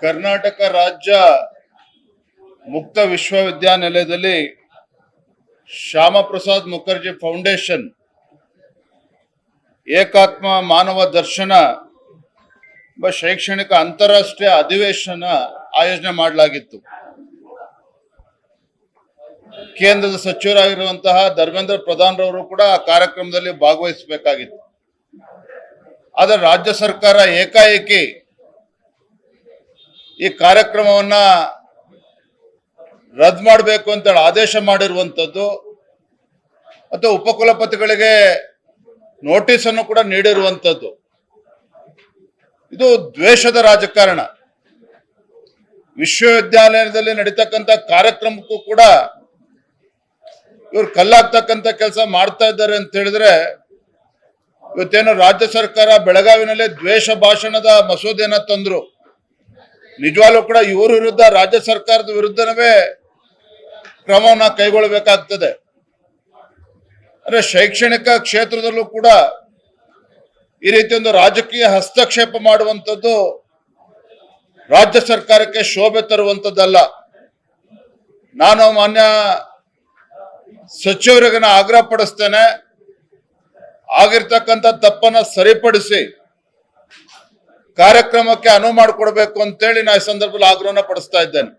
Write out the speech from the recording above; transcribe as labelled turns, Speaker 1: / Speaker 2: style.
Speaker 1: ಕರ್ನಾಟಕ ರಾಜ್ಯ ಮುಕ್ತ ವಿಶ್ವವಿದ್ಯಾನಿಲಯದಲ್ಲಿ ಶ್ಯಾಮಪ್ರಸಾದ್ ಮುಖರ್ಜಿ ಫೌಂಡೇಶನ್ ಏಕಾತ್ಮ ಮಾನವ ದರ್ಶನ ಶೈಕ್ಷಣಿಕ ಅಂತಾರಾಷ್ಟ್ರೀಯ ಅಧಿವೇಶನ ಆಯೋಜನೆ ಮಾಡಲಾಗಿತ್ತು. ಕೇಂದ್ರದ ಸಚಿವರಾಗಿರುವಂತಹ ಧರ್ಮೇಂದ್ರ ಪ್ರಧಾನ್ ರವರು ಕೂಡ ಆ ಕಾರ್ಯಕ್ರಮದಲ್ಲಿ ಭಾಗವಹಿಸಬೇಕಾಗಿತ್ತು. ಆದರೆ ರಾಜ್ಯ ಸರ್ಕಾರ ಏಕಾಏಕಿ ಈ ಕಾರ್ಯಕ್ರಮವನ್ನ ರದ್ದು ಮಾಡಬೇಕು ಅಂತ ಆದೇಶ ಮಾಡಿರುವಂಥದ್ದು ಮತ್ತು ಉಪಕುಲಪತಿಗಳಿಗೆ ನೋಟಿಸ್ ಅನ್ನು ಕೂಡ ನೀಡಿರುವಂಥದ್ದು ಇದು ದ್ವೇಷದ ರಾಜಕಾರಣ. ವಿಶ್ವವಿದ್ಯಾಲಯದಲ್ಲಿ ನಡೀತಕ್ಕಂಥ ಕಾರ್ಯಕ್ರಮಕ್ಕೂ ಕೂಡ ಇವರು ಕಲ್ಲಾಗ್ತಕ್ಕಂಥ ಕೆಲಸ ಮಾಡ್ತಾ ಇದ್ದಾರೆ ಅಂತ ಹೇಳಿದ್ರೆ, ಇವತ್ತೇನು ರಾಜ್ಯ ಸರ್ಕಾರ ಬೆಳಗಾವಿನಲ್ಲಿ ದ್ವೇಷ ಭಾಷಣದ ಮಸೂದೆಯನ್ನ ತಂದ್ರು, ನಿಜವಾಗ್ಲೂ ಕೂಡ ಇವ್ರ ವಿರುದ್ಧ ರಾಜ್ಯ ಸರ್ಕಾರದ ವಿರುದ್ಧವೇ ಕ್ರಮವನ್ನ ಕೈಗೊಳ್ಳಬೇಕಾಗ್ತದೆ. ಅಂದ್ರೆ ಶೈಕ್ಷಣಿಕ ಕ್ಷೇತ್ರದಲ್ಲೂ ಕೂಡ ಈ ರೀತಿ ಒಂದು ರಾಜಕೀಯ ಹಸ್ತಕ್ಷೇಪ ಮಾಡುವಂಥದ್ದು ರಾಜ್ಯ ಸರ್ಕಾರಕ್ಕೆ ಶೋಭೆ ತರುವಂಥದ್ದಲ್ಲ. ನಾನು ಮಾನ್ಯ ಸಚಿವರಿಗೆ ಆಗ್ರಹ ಪಡಿಸ್ತೇನೆ, ಆಗಿರ್ತಕ್ಕಂಥ ತಪ್ಪನ್ನ ಸರಿಪಡಿಸಿ ಕಾರ್ಯಕ್ರಮಕ್ಕೆ ಅನುವು ಮಾಡಿಕೊಡ್ಬೇಕು ಅಂತೇಳಿ ನಾನು ಈ ಸಂದರ್ಭದಲ್ಲಿ ಆಗ್ರಹನ ಪಡಿಸ್ತಾ ಇದ್ದೇನೆ.